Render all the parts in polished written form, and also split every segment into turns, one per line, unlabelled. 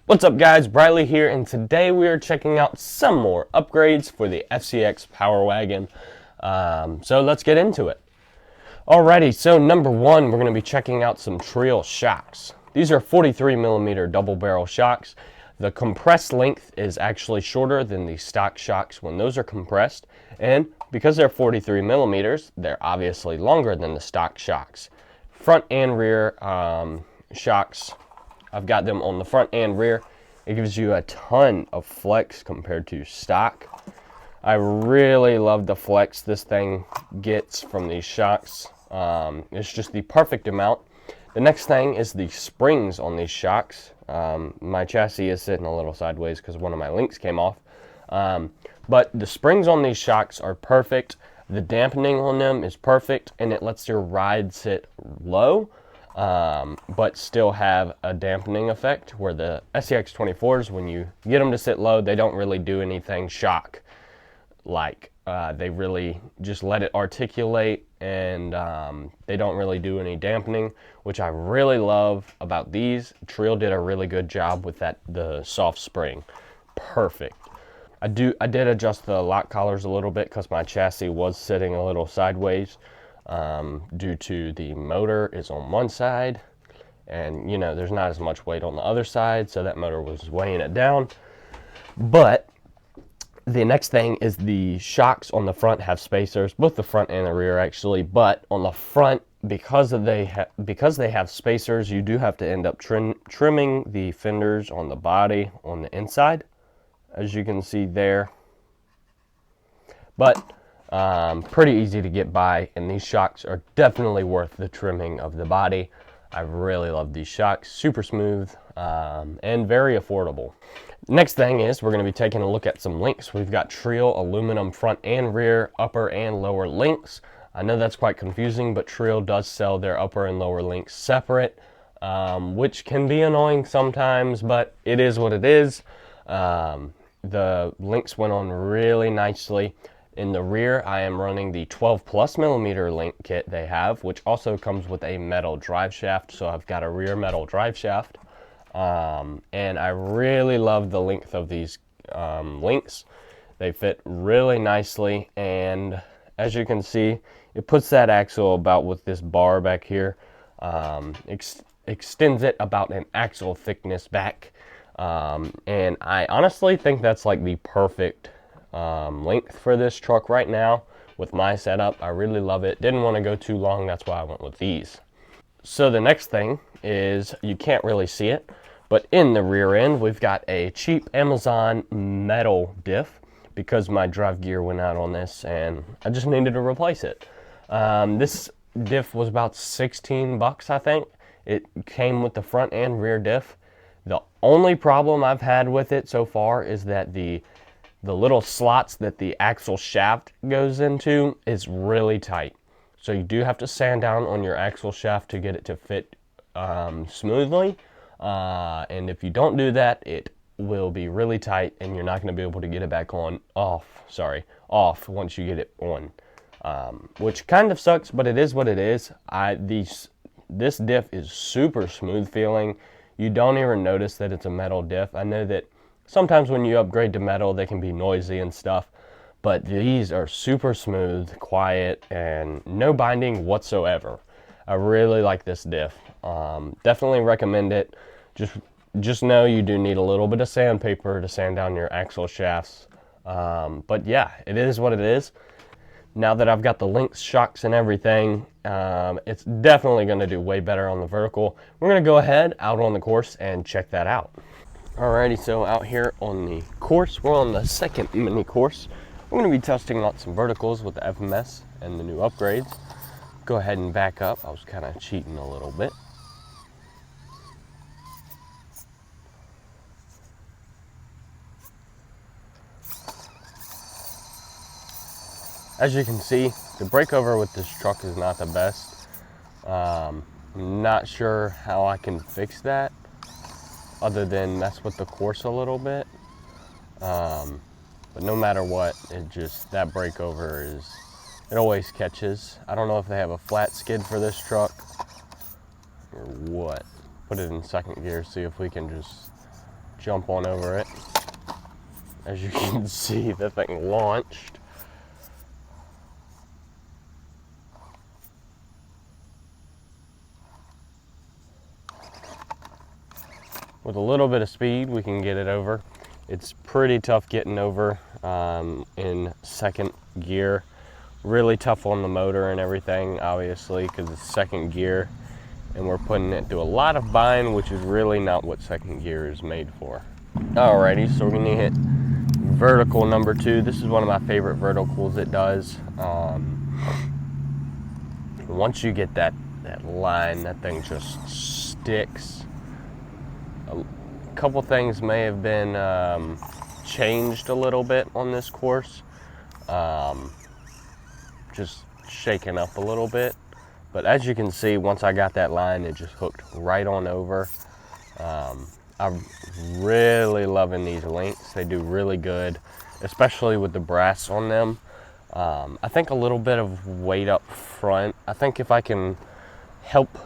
What's up guys, Briley here, and today we are checking out some more upgrades for the FCX Power Wagon. So let's get into it. Alrighty, so number one, we're going to be checking out some treal shocks. These are 43mm double barrel shocks. The compressed length is actually shorter than the stock shocks when those are compressed, and because they're 43mm, they're obviously longer than the stock shocks. Front and rear shocks, I've got them on the front and rear. It gives you a ton of flex compared to stock. I really love the flex this thing gets from these shocks. It's just the perfect amount. The next thing is the springs on these shocks. My chassis is sitting a little sideways because one of my links came off. But the springs on these shocks are perfect. The dampening on them is perfect, and it lets your ride sit low, but still have a dampening effect, where the fcx24s, when you get them to sit low, they don't really do anything shock like. They really just let it articulate, and they don't really do any dampening, which I really love about these. Treal did a really good job with that, the soft spring. Perfect. I did adjust the lock collars a little bit because my chassis was sitting a little sideways due to the motor is on one side, and you know, there's not as much weight on the other side, so that motor was weighing it down. But the next thing is the shocks on the front have spacers, both the front and the rear actually, but on the front, because they have spacers, you do have to end up trimming the fenders on the body on the inside, as you can see there. But pretty easy to get by, and these shocks are definitely worth the trimming of the body. I really love these shocks, super smooth and very affordable. Next thing is we're going to be taking a look at some links. We've got treal aluminum front and rear, upper and lower links. I know that's quite confusing, but treal does sell their upper and lower links separate, which can be annoying sometimes, but it is what it is. The links went on really nicely. In the rear, I am running the 12+mm link kit they have, which also comes with a metal drive shaft, so I've got a rear metal drive shaft. And I really love the length of these links. They fit really nicely, and as you can see, it puts that axle about with this bar back here, extends it about an axle thickness back, and I honestly think that's like the perfect length for this truck right now with my setup. I really love it. Didn't want to go too long, that's why I went with these. So the next thing is, you can't really see it, but in the rear end we've got a cheap Amazon metal diff because my drive gear went out on this and I just needed to replace it. This diff was about 16 bucks, I think. It came with the front and rear diff. The only problem I've had with it so far is that the little slots that the axle shaft goes into is really tight. So you do have to sand down on your axle shaft to get it to fit smoothly. And if you don't do that, it will be really tight and you're not going to be able to get it back off once you get it on. Which kind of sucks, but it is what it is. This diff is super smooth feeling. You don't even notice that it's a metal diff. I know that sometimes when you upgrade to metal, they can be noisy and stuff, but these are super smooth, quiet, and no binding whatsoever. I really like this diff. Definitely recommend it. Just know you do need a little bit of sandpaper to sand down your axle shafts. But yeah, it is what it is. Now that I've got the links, shocks, and everything, it's definitely going to do way better on the vertical. We're going to go ahead out on the course and check that out. Alrighty, so out here on the course, we're on the second mini course. We're going to be testing out some verticals with the FMS and the new upgrades. Go ahead and back up. I was kind of cheating a little bit. As you can see, the breakover with this truck is not the best. I'm not sure how I can fix that other than mess with the course a little bit. But no matter what, that breakover it always catches. I don't know if they have a flat skid for this truck or what. Put it in second gear, see if we can just jump on over it. As you can see, the thing launched. With a little bit of speed, we can get it over. It's pretty tough getting over in second gear. Really tough on the motor and everything, obviously, because it's second gear. And we're putting it through a lot of bind, which is really not what second gear is made for. Alrighty, so we're gonna hit vertical number 2. This is one of my favorite verticals it does. Once you get that line, that thing just sticks. A couple things may have been changed a little bit on this course. Just shaken up a little bit. But as you can see, once I got that line, it just hooked right on over. I'm really loving these links. They do really good, especially with the brass on them. I think a little bit of weight up front. I think if I can help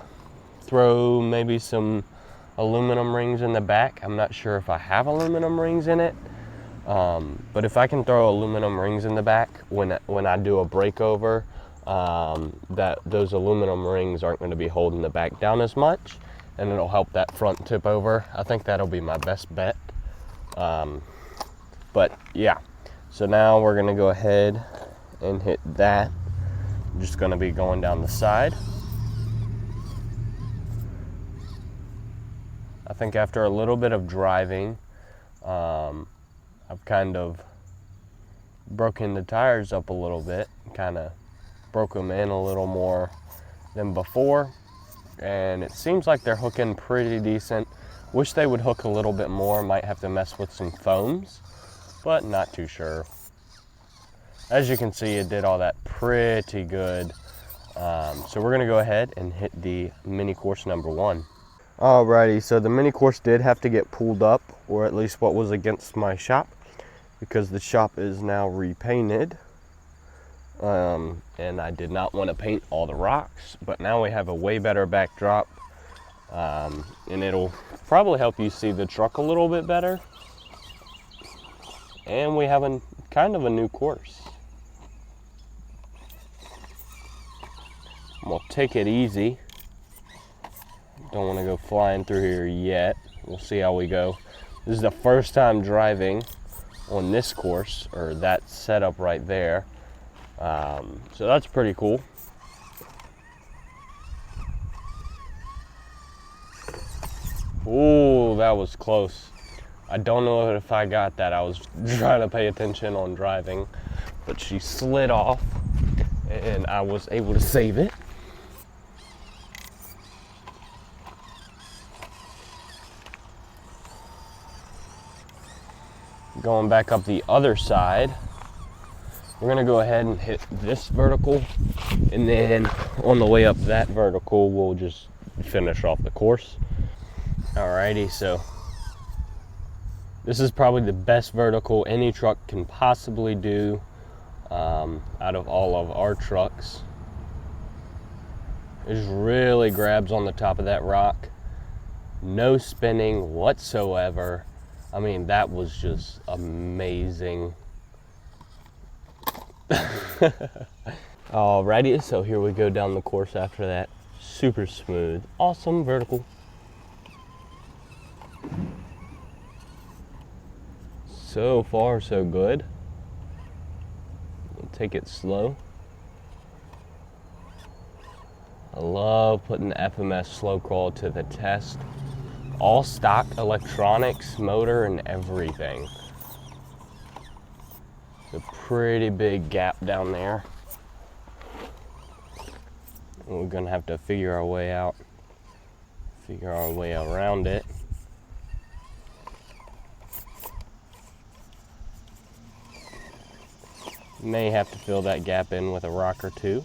throw maybe some aluminum rings in the back. I'm not sure if I have aluminum rings in it. But if I can throw aluminum rings in the back when I do a breakover, that those aluminum rings aren't going to be holding the back down as much, and it'll help that front tip over. I think that'll be my best bet. But yeah, so now we're going to go ahead and hit that. I'm just going to be going down the side. I think after a little bit of driving, I've kind of broken the tires up a little bit, kind of broke them in a little more than before, and it seems like they're hooking pretty decent. Wish they would hook a little bit more, might have to mess with some foams, but not too sure. As you can see, it did all that pretty good. So we're gonna go ahead and hit the mini course number 1. Alrighty, so the mini course did have to get pulled up, or at least what was against my shop, because the shop is now repainted. And I did not want to paint all the rocks, but now we have a way better backdrop, and it'll probably help you see the truck a little bit better. And we have kind of a new course. We'll take it easy. Don't want to go flying through here yet. We'll see how we go. This is the first time driving on this course, or that setup right there. So that's pretty cool. Ooh, that was close. I don't know if I got that. I was trying to pay attention on driving, but she slid off and I was able to save it. Going back up the other side, we're gonna go ahead and hit this vertical, and then on the way up that vertical, we'll just finish off the course. Alrighty, so this is probably the best vertical any truck can possibly do out of all of our trucks. It just really grabs on the top of that rock. No spinning whatsoever. I mean, that was just amazing. Alrighty, so here we go down the course after that. Super smooth, awesome vertical. So far, so good. We'll take it slow. I love putting the FMS slow crawl to the test. All stock electronics, motor, and everything. A pretty big gap down there. We're gonna have to figure our way out, figure our way around it. May have to fill that gap in with a rock or two.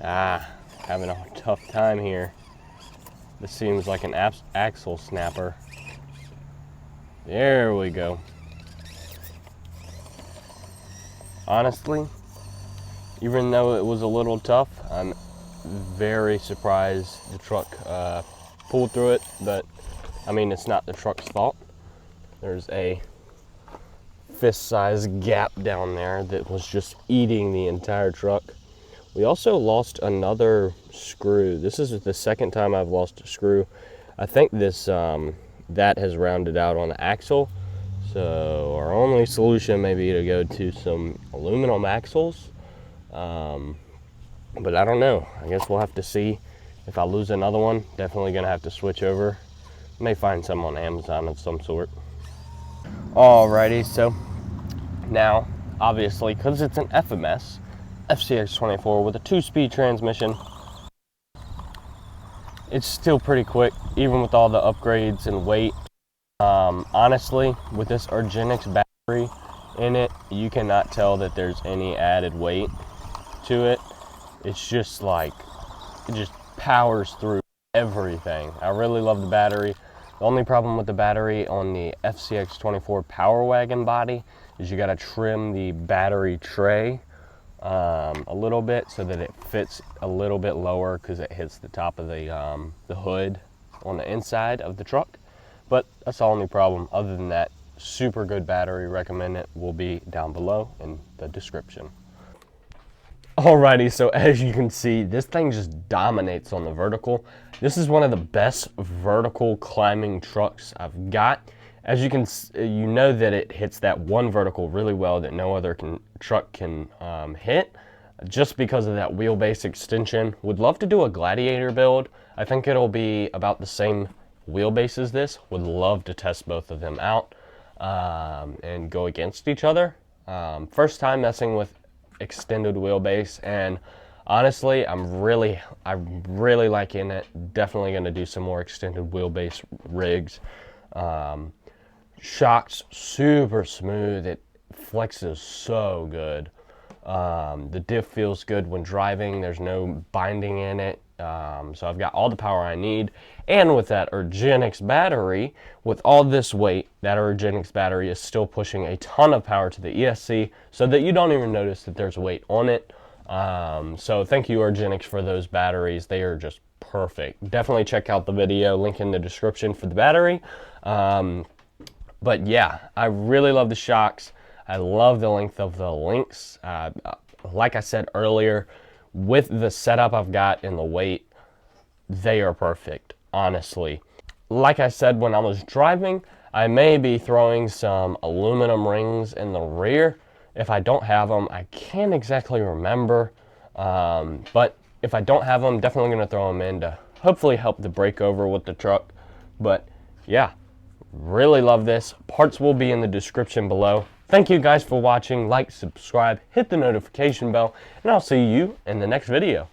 Having a tough time here. This seems like an axle snapper. There we go. Honestly, even though it was a little tough, I'm very surprised the truck pulled through it, but I mean, it's not the truck's fault. There's a fist-sized gap down there that was just eating the entire truck. We also lost another screw. This is the second time I've lost a screw. I think this that has rounded out on the axle. So our only solution may be to go to some aluminum axles. But I don't know. I guess we'll have to see. If I lose another one, definitely gonna have to switch over. May find some on Amazon of some sort. Alrighty, so now, obviously, because it's an FMS, fcx24 with a 2-speed transmission, it's still pretty quick, even with all the upgrades and weight. Honestly, with this urgenex battery in it, you cannot tell that there's any added weight to it. It's just like, it just powers through everything. I really love the battery. The only problem with the battery on the fcx24 Power Wagon body is you got to trim the battery tray a little bit so that it fits a little bit lower, because it hits the top of the hood on the inside of the truck. But that's the only problem. Other than that, super good battery. Recommend it. Will be down below in the description. Alrighty, so as you can see, this thing just dominates on the vertical. This is one of the best vertical climbing trucks I've got. As you can, you know that it hits that one vertical really well that no other truck can hit, just because of that wheelbase extension. Would love to do a Gladiator build. I think it'll be about the same wheelbase as this. Would love to test both of them out and go against each other. First time messing with extended wheelbase, and honestly, I'm really liking it. Definitely going to do some more extended wheelbase rigs. Shocks super smooth. It flexes so good. The diff feels good when driving. There's no binding in it. So I've got all the power I need. And with that urgenex battery, with all this weight, that urgenex battery is still pushing a ton of power to the ESC, so that you don't even notice that there's weight on it. So thank you, urgenex, for those batteries. They are just perfect. Definitely check out the video, link in the description for the battery. But yeah, I really love the shocks. I love the length of the links. Like I said earlier, with the setup I've got and the weight, they are perfect, honestly. Like I said, when I was driving, I may be throwing some aluminum rings in the rear. If I don't have them, I can't exactly remember. But if I don't have them, definitely going to throw them in to hopefully help the breakover with the truck. But yeah, really love this. Parts will be in the description below. Thank you guys for watching. Like, subscribe, hit the notification bell, and I'll see you in the next video.